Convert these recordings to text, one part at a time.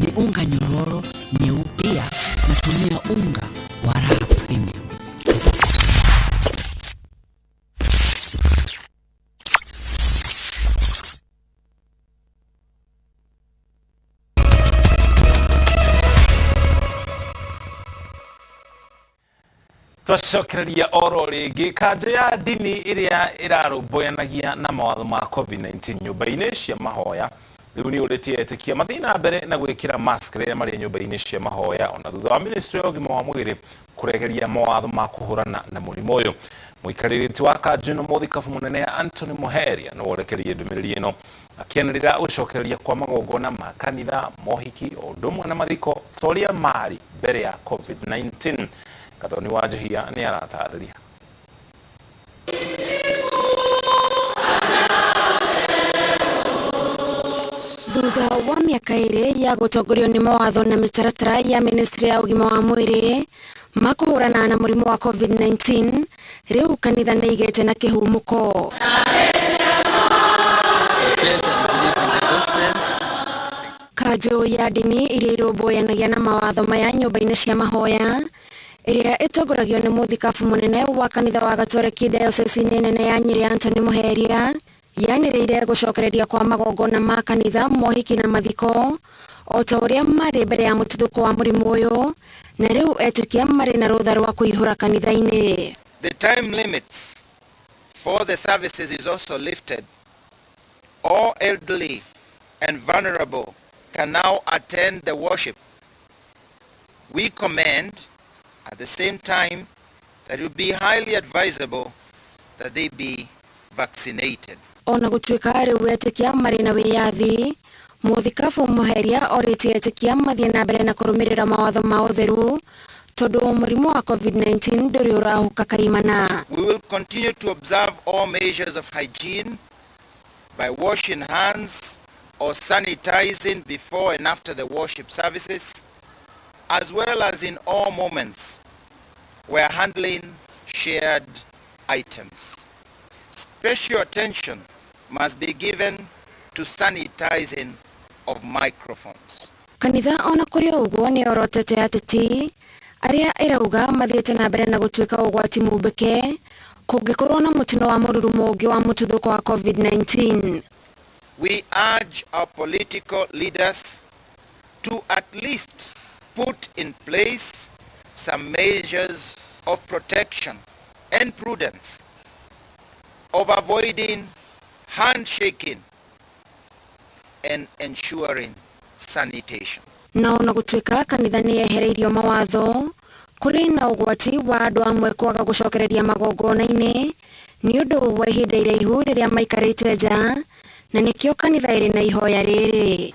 ni unga nyororo nyeupe, natumia unga wa Raha Premium. Twacokereria oro ringi kanjo ya dini iria irarũmbũyanagia na mawatho ma COVID-19 nyũmba-inĩ cia mahoya riu ni ũrĩtie etĩkia mathina mbere na gwĩkĩra mask rĩrĩa marĩ nyũmba-inĩ cia mahoya ona thutha wa ministry ya ũgima wa mwĩrĩ kũregeria mawatho ma kũhũrana na mũrimũ ũyũ. Mũikarĩrĩti wa kanjo ĩno mũthikabu mũnene ya Anthony Muheria no ũrekereirie ndũmĩrĩri ĩno akĩanĩrĩra gũcokereria kwa magongona ma kanitha, mohiki o ũndũ ũmwe na mathiko ta ũrĩa marĩ mbere ya COVID-19. Gathoni wa Njihia ni aratarĩria. Thutha wa mĩaka ĩrĩ ya gũtongorio nĩ mawatho na mĩtaratara ya ministry ya ũgima wa mwĩrĩ ma kũhũrana na mũrimũ wa COVID-19, rĩu kanitha nĩ igĩte na kĩhumũko. Kanjo ya dini iria irũmbũyanagia na mawatho maya nyũmba-inĩ cia mahoya iria itongoragio nĩ mũthikabu mũnene wa kanitha wa Gatoreki diocese-inĩ nene ya Nyeri Anthony Muheria yanĩrĩire gũcokereria kwa magongona ma kanitha, mohiki na mathiko o ta ũrĩa marĩ mbere ya mũtuthũko wa mũrimũ ũyũ, na rĩu etĩkia marĩ na rũtha rwa kũihũra kanitha-inĩ. The time limits for the services is also lifted. All elderly and vulnerable can now attend the worship. We commend at the same time that it would be highly advisable that they be vaccinated. Ona gũtuĩka rĩu etĩkia marĩ na wĩyathi, mũthikabu Muheria orĩtie etĩkia mathiĩ na mbere na kũrũmĩrĩra mawatho ma ũtheru tondũ mũrimũ wa COVID-19 ndũrĩ ũrahuka kaimana. We will continue to observe all measures of hygiene by washing hands or sanitizing before and after the worship services, as well as in all moments where handling shared items. Special attention must be given to sanitizing of microphones. Kanitha ona kũrĩ ũguo nĩ orotete ateti arĩa irauga mathiĩte na mbere na gũtuĩka ũgwati mũmbĩke kũngĩkorwo na mũtino wa mũrurumo ũngĩ wa mũtuthũko wa COVID-19. We urge our political leaders to at least put in place some measures of protection and prudence of avoiding handshaking and ensuring sanitation. Na ona gũtuĩka kanitha nĩ yehereirio mawatho, kũrĩ na ũgwati wa andũ amwe kwaga gũcokereria magongona-inĩ nĩ ũndũ wa ihinda iraihu rĩrĩa maikarĩte nja, na nĩkĩo kanitha ĩrĩ na ihoya rĩrĩ.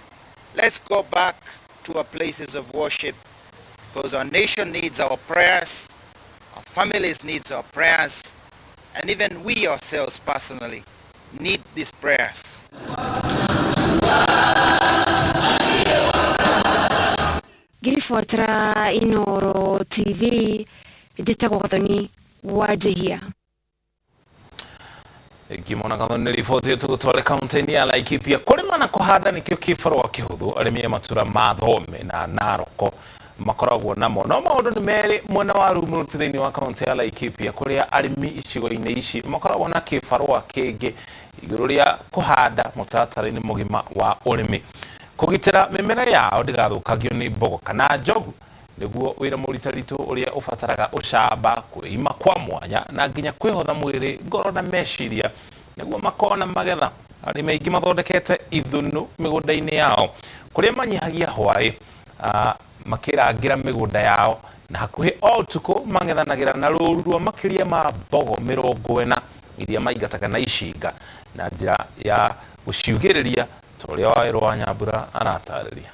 Let's go back to our places of worship because our nation needs our prayers, our families needs our prayers, and even we ourselves personally need these prayers. Girifuatira Inooro TV, njĩtagwo Gathoni wa Njihia. Ikimona Gathoni riboti tũgũtware kaunti-inĩ ya Laikipia kũrĩma na kũhanda nĩkĩo kĩbarũa kĩhũthũ arĩmi a matura ma Thome na Naroko makoragwo namo. No maũndũ nĩ merĩ mwena wa Rumu thĩinĩ wa kaunti ya Laikipia kũrĩa arĩmi icigo-inĩ ici makoragwo na kĩbarũa kĩngĩ igũrũ rĩa kũhanda mũtaratara-inĩ mũgima wa ũrĩmi. Kũgitĩra mĩmera yao ndĩgathũkagio nĩ mbogo kana njogu nĩguo wĩra mũritũ ũrĩa ũbataraga ũcamba, kwĩima kwa mwanya na nginya kwĩhotha mwĩrĩ, ngoro na meciria nĩguo makona magetha. Arĩmi aingĩ mathondekete ithũnũ mĩgũnda-inĩ yao kũrĩa manyihagia hwaĩ makĩrangĩra mĩgũnda yao na hakuhĩ o ũtukũ mangethanagĩra na rũru rwa makĩria ma mbogo 40 iria maingataga na icinga na njĩra ya gũciugĩrĩria Toria wa Nyambura aratarĩria.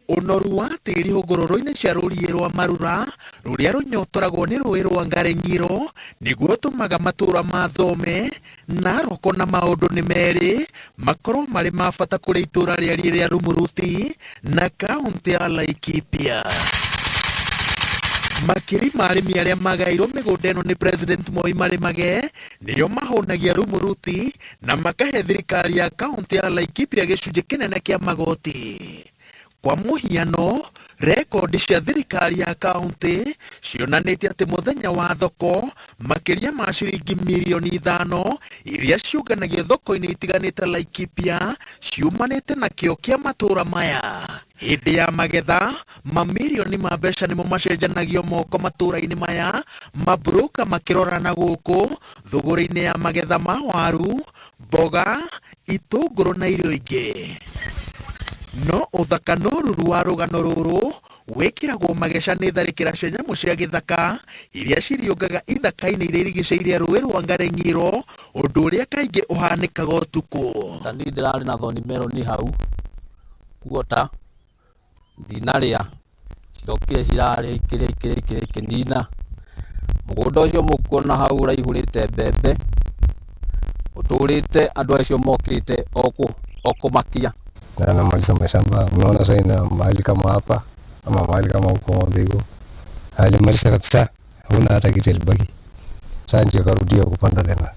Ũnoru wa tĩri hũgũrũrũ-inĩ cia rũriĩ rwa Marura rũrĩa rũnyotoragwo nĩ rũĩ rwa Ngareng'iro nĩguo ũtũmaga matũũra ma Thome, Naroko na maũndũ nĩ merĩ makorwo marĩ ma bata kũrĩ itũũra rĩarĩ rĩa Rumuruti na kaunti ya Laikipia. makiri marĩmi arĩa magairwo mĩgũnda ĩno nĩ President Moi marĩmage nĩo mahonagia rumuruti na makahe thirikari ya kaunti ya Laikipia gĩcunjĩ kĩnene kĩa magoti. Kwa mũhiano, rekondi cia thirikari ya kaunti cionanĩtie atĩ mũthenya wa thoko makĩria ma ciringi mirioni 5 iria ciũnganagio thoko-inĩ itiganĩte Laikipia ciumanĩte na kĩo kĩa matũra maya. Hĩndĩ ya magetha, mamirioni ma mbeca nĩmo macenjanagio moko matũra-inĩ maya, mabroka makĩrorana gũkũ thũgũrĩ-inĩ ya magetha ma waru, mboga, itũngũrũ na irio ingĩ. No ũthaka no ruru wa rũgano rũrũ wĩkĩragwo mageca nĩ tharĩkĩra cia nyamũ cia gĩthaka iria ciriũngaga ithaka-inĩ iria irigicĩirie rũĩ rwa Ngareng'iro, ũndũ ũrĩa kaingĩ ũhanĩkaga ũtukũ. Tani ndĩrarĩ na thoni meroni hau kuota ndinarĩa cirokire cirarĩ kĩnina mũgũnda ũcio mũkuona hau ũraihũrĩte mbembe ũtũrĩte andũ acio mokĩte okũmakia. Na anamaliza mashamba, unaona sasa ina mahali kama hapa ama mahali kama huko Mbego alimaliza kabisa, huna hata kitu ilibaki. Sasa ndio karudia kupanda tena,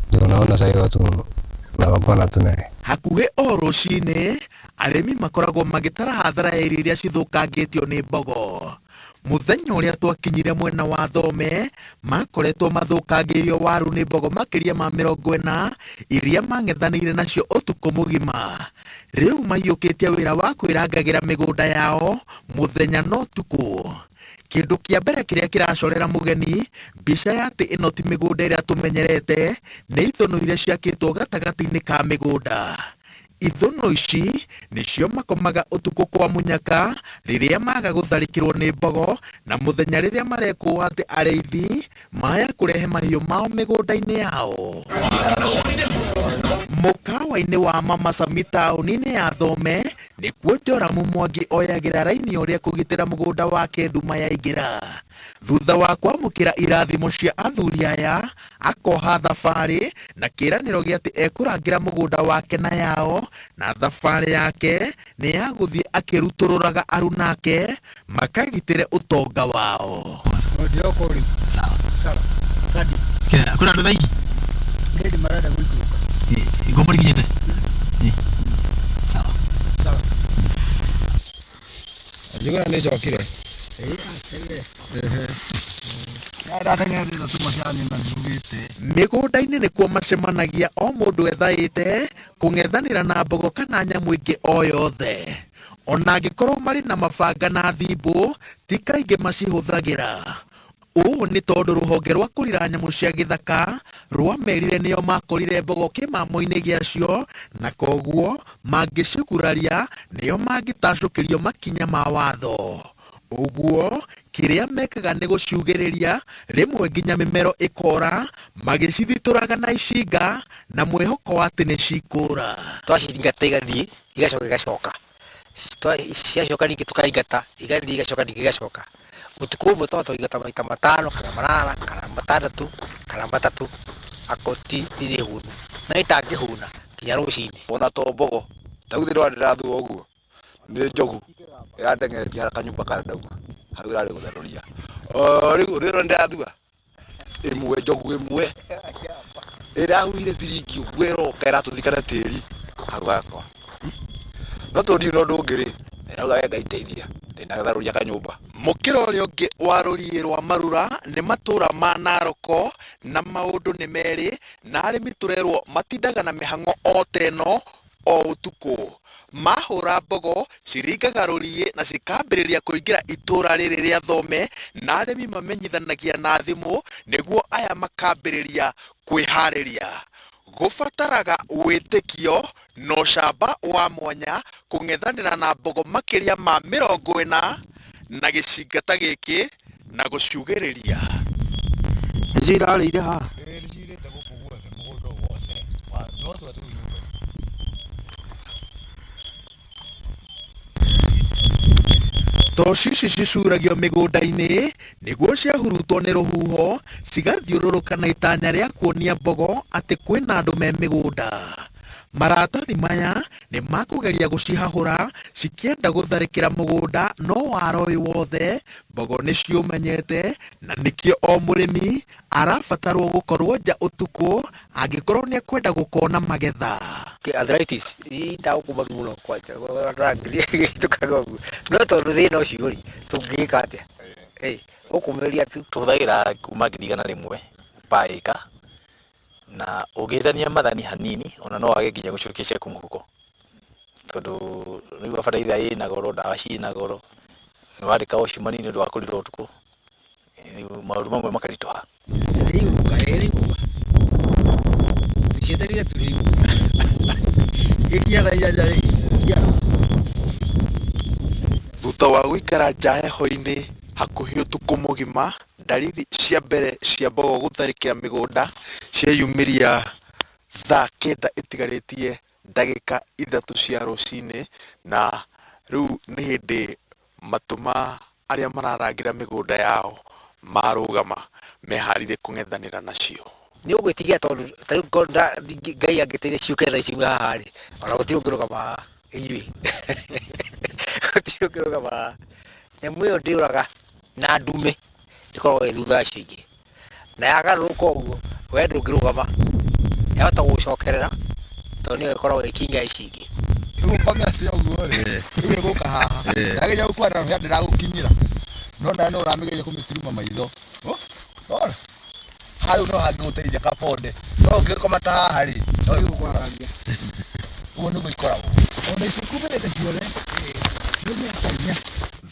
ndio unaona sasa watu na wapana tunaye. Hakuhĩ o rũcinĩ arĩmi makoragwo magĩtara hathara ya irio iria cithũkangĩtio nĩ mbogo. Mũthenya ũrĩa twakinyire mwena wa Thome makoretwo mathũkangĩirio waru nĩ mbogo makĩria ma 40 iria mang'ethanĩire nacio ũtukũ mũgima. Rĩu maiyũkĩtie wĩra wa kwĩrangagĩra mĩgũnda yao mũthenya na ũtukũ. Kĩndũ kĩa mbere kĩrĩa kĩracorera mũgeni mbica ya atĩ ĩno ti mĩgũnda ĩrĩa tũmenyerete, nĩ ithũnũ iria ciakĩtwo gatagatĩ-inĩ ka mĩgũnda. Ithũnũ ici nĩcio makomaga ũtukũ kwa munyaka rĩrĩa maga gũtharĩkĩrwo nĩ mbogo, na mũthenya rĩrĩa marekwo atĩ arĩithi maya kũrehe mahiũ mao mĩgũnda-inĩ yao. Mũkawa-inĩ wa Mama Sami taũni-inĩ ya Thome nĩkuo Joramu Mwangi oyagĩra raini ũrĩa kũgitĩra mũgũnda wake nduma yaingĩra. Thutha wa kwamũkĩra irathimo cia athuri aya akoha thabarĩ na kĩranĩro gĩa atĩ ekũrangĩra mũgũnda wake na yao, na thabarĩ yake nĩ ya gũthiĩ akĩrutũrũraga arunake makagitĩre ũtonga wao. Kuna andũ thaigi nĩ marenda gũikũrũka ngomũriginyĩte sawa sawa Ndio ndio chokire mĩgũnda-inĩ nĩkuo macemanagia o mũndũ ethaĩte kũng'ethanĩra na mbogo kana nyamũ ĩngĩ o yothe. Ona angĩkorwo marĩ na mabanga na thimbũ ti kaingĩ macihũthagĩra. Ũũ nĩ tondũ rũhonge rwa kũrira nyamũ cia gĩthaka rwamerire nĩo makorire mbogo kĩmamo-inĩ gĩacio, na koguo mangĩciguraria nĩo mangĩtacũkĩrio makinya ma watho. Ũguo kĩrĩa mekaga nĩ gũciugĩrĩria, rĩmwe nginya mĩmero ĩkora, magĩcithitũraga na icinga na mwĩhoko atĩ nĩ cikũra. Twacithingata igathiĩ igacoka igacoka, ciacoka ningĩ tũkaingata igathiĩ igacoka ningĩ igacoka. Ũtukũ ũmwe twaingata maita 5 kana 8 kana 6 kana 3 akoti ndirĩ hũnu na itangĩhũna kinya rũcinĩ. Ona to mbogo ndagũthĩrwo ndĩrathuo ũguo nĩ njogu ĩrandeng'eretie kanyũmba ka ndauga hau ĩrarĩ gũtheroria rĩu rĩrĩa ndĩrathua ĩmwe njogu ĩmwe ĩrahuire biringi ũguo ĩroka ĩratũthikana tĩri hau hakwa, no tũndiũ no ndũngĩrĩ ĩrauga ngaiteithia ndĩnatharoria kanyũmba. Mũkĩra ũrĩa ũngĩ wa rũriĩ rwa Marura nĩ matũra ma Naroko, na maũndũ nĩ merĩ na arĩmi tũrerwo matindaga na mĩhang'o o teno o ũtukũ. Mahũra mbogo ciringaga rũriĩ na cikambĩrĩria kũingĩra itũra rĩrĩ rĩa Thome, na arĩmi mamenyithanagia na thimũ nĩguo aya makambĩrĩria kwĩharĩria. Gũbataraga wĩtĩkio na ũcamba wa mwanya kũng'ethanĩra na mbogo makĩria ma 40 na gĩcinga ta gĩkĩ na gũciugĩrĩria. Nĩcio irarĩire haha Toci ici cicuragio mĩgũnda-inĩ nĩguo ciahurutwo nĩ rũhuho cigathiũrũrũka na itanya rĩa kuonia mbogo atĩ kwĩna andũ me mĩgũnda. Maratathi maya nĩ makũgeria gũcihahũra cikienda gũtharĩkĩra mũgũnda, no waro ũyũ wothe mbogo nĩ ciũmenyete, na nĩkĩo o mũrĩmi arabatarwo gũkorwo nja ũtukũ angĩkorwo nĩ ekwenda gũkona magetha. Arthritis itakumaru muno kwanja tukaga ũguo no tondũ thĩna ũcio rĩ tũngĩka atĩa ũkũmĩrĩria tu tũhũthagĩra kuma 100 per acre na ũngĩtania mathani hanini ona no wage nginya gũcokia ciaku mũhuko tondũ rĩu bataraitha ĩna goro, ndawa ciĩna goro, nĩ wandĩka ũcio manini ũndũ wa kũrira ũtukũ, maũndũ mamwe makaritũha. Thutha wa gũikara nja heho-inĩ hakuhĩ ũtukũ mũgima, ndariri cia mbere cia mbogo gũtharĩkĩra mĩgũnda cieyumĩria thaa 9 ĩtigarĩtie ndagĩka 3 cia rũcinĩ, na rĩu nĩ hĩndĩ matũma arĩa mararangĩra mĩgũnda yao marũgama meharĩrie kũng'ethanĩra nacio. nĩ ũgwĩtigia tondũ Ngai angĩteithia ciũke thaa ici haha rĩ ona gũtirĩ ũngĩrũgama inyuĩ gũtirĩ ũngĩrũgama. Nyamũ ĩyo ndĩũraga na ndume ĩkoragwo ĩ thutha acio ingĩ, na yagarũrũka ũguo we ndũngĩrũgama, yahota gũgũcokerera tondũ nĩyo ĩkoragwo ĩkinga ici ingĩ. Rĩu ũkome atĩa ũguo rĩ, rĩu ĩgũka haha yageria gũkwara rũhĩa ndĩragũkinyĩra, no nawe no ũramĩgeria kũmĩturuma maitho. Ona hau no hangĩgũteithia kaponde, no ũngĩkoma ta haha rĩ no ĩgũkwaragia. Ũguo nĩguo ikoragwo ona icikumĩrĩte ciothe.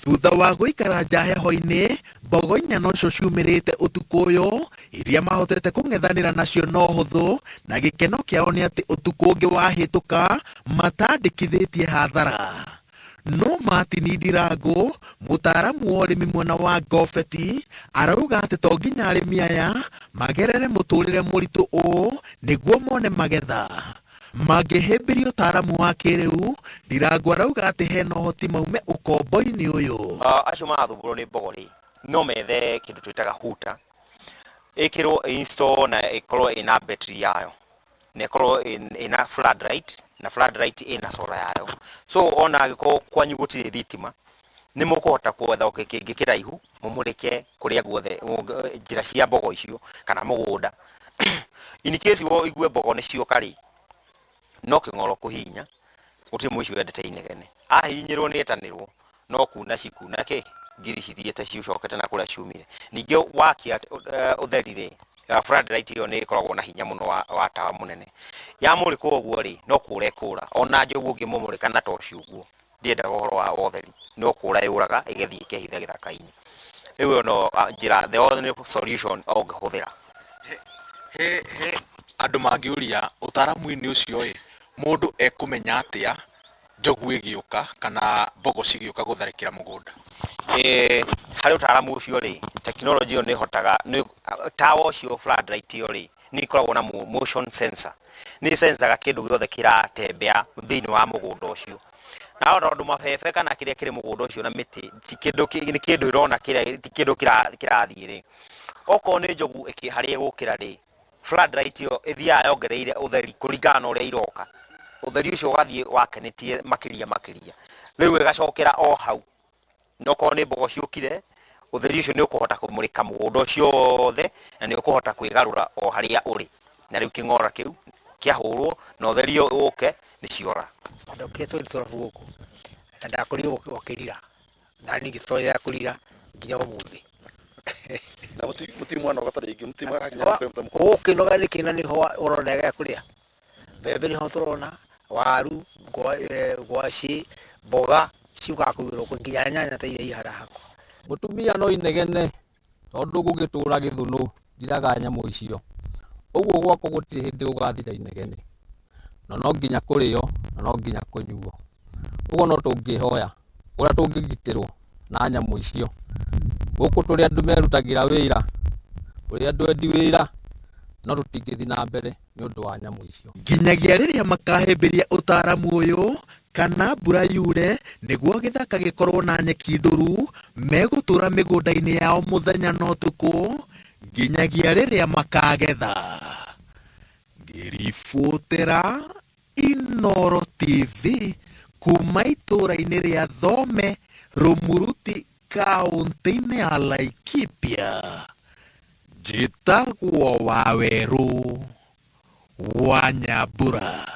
Thutha wa gũikara nja heho-inĩ, mbogo 4 nocio ciumĩrĩte ũtukũ ũyũ, iria mahotete kũng'ethanĩra nacio no hũthũ, na gĩkeno kĩao nĩ atĩ ũtukũ ũngĩ wahĩtũka matandĩkithĩtie hathara. No Martin Ndirangu, mũtaaramu wa ũrĩmi mwena wa Ngobeti, arauga atĩ to nginya arĩmi aya magerere mũtũrĩre mũritũ ũũ nĩguo mone magetha. Mangĩhĩmbĩria ũtaaramu wa kĩrĩu, Ndirangu arauga atĩ hena ũhoti maume ũkombo-inĩ ũyũ. Acio marathumbũrwo nĩ mbogo rĩ, no methe kĩndũ twĩtaga huta, ĩkĩrwo install na ĩkorwo ĩna battery yayo, na ĩkorwo ĩna floodlight, na floodlight ĩna solar yayo. So ona angĩkorwo kwanyu gũtirĩ thitima, nĩ mũkũhota kwetha kĩngĩ kĩraihu mũmũrĩke kũrĩa guothe njĩra cia mbogo icio kana mũgũnda. In case wo igue mbogo nĩ cioka rĩ, no kĩng'oro kũhinya gũtirĩ mũici wendete inegene, ahinyĩrwo nĩ etanĩrwo no kuna cikuna ngiri cithiĩte ciucokete na kũrĩa ciumire. Ningĩ wakia ũtheri rĩ, floodlight ĩyo nĩ ĩkoragwo na hinya mũno wa tawa mũnene, yamũrĩkwo ũguo rĩ no kũra ĩkũra, ona njogu ũngĩmũmũrĩka na toci ũguo ndiendaga ũhoro wa ũtheri, no kũra yũraga ĩgĩthiĩ ĩkehitha gĩthaka-inĩ. Rĩu no njĩra the only solution ũngĩhũthĩra. Andũ mangĩũria ũtaaramu-inĩ ũcio ĩ, mũndũ ekũmenya atĩa njogu ĩgĩũka kana mbogo cigĩũka gũtharĩkĩra mũgũnda? Harĩ ũtaaramu ũcio rĩ, tekinoronjĩ ĩyo nĩ ĩhotaga, tawa ũcio floodlight ĩyo rĩ nĩ ikoragwo na motion sensor, nĩ sensaga kĩndũ gĩothe kĩratembea thĩinĩ wa mũgũnda ũcio. Na ona ũndũ mabebe kana kĩrĩa kĩrĩ mũgũnda ũcio na mĩtĩ ti kĩndũ ĩrona kĩrĩa ti kĩndũ kĩrathiĩ rĩ, okorwo nĩ njogu harĩa ĩgũkĩra rĩ, floodlight ĩyo ĩthiaga yongereire ũtheri kũringana na ũrĩa iroka, ũtheri ũcio ũgathiĩ wakenetie makĩria. Rĩu ĩgacokera o hau, no korwo nĩ mbogo ciũkire, ũtheri ũcio nĩ ũkũhota kũmũrĩka mũgũnda ũcio wothe na nĩ ũkũhota kwĩgarũra o harĩa ũrĩ, na rĩu kĩng'ora kĩu kĩahũrwo na ũtheri ũyũ ũke nĩ ciora. Andũ kĩetwo nĩ tũrabu gũkũ na ndakorirwo wakĩrira, na ningĩ tũtoya kũrira nginya ũmũthĩ. Na mũti mwana ũgatarĩ ingĩ mũti mwana ũkĩnoga nĩ kĩna nĩho ũrona gĩa kũrĩa, mbembe nĩho tũrona, waru, ngwacĩ, mboga ciukaga kũgĩrwo nginya nyanya ta iria ihara hakwa. Mũtumia no inegene tondũ gũgĩtũra Gĩthũnũ ndiraga nyamũ icio, ũguo gwakwa gũtirĩ hĩndĩ gũgathira inegene, na no nginya kũrĩo na no nginya kũnyuo. Ũguo no tũngĩhoya ũrĩa tũngĩgitĩrwo na nyamũ icio. Gũkũ tũrĩ andũ merutagĩra wĩra, tũrĩ andũ endi wĩra, no tũtingĩthiĩ na mbere nĩ ũndũ wa nyamũ icio. Nginyagia rĩrĩa makahĩmbĩria ũtaaramu ũyũ kana mbura yure nĩguo gĩthaka gĩkorwo na nyeki nduru, megũtũra mĩgũnda-inĩ yao mũthenya na ũtukũ nginyagia rĩrĩa makagetha. Ngĩribotera Inoro TV kuma itũra-inĩ rĩa Thome Rumuruti kaunti-inĩ ya Laikipia. Njĩtagwo Waweru wa Nyambura.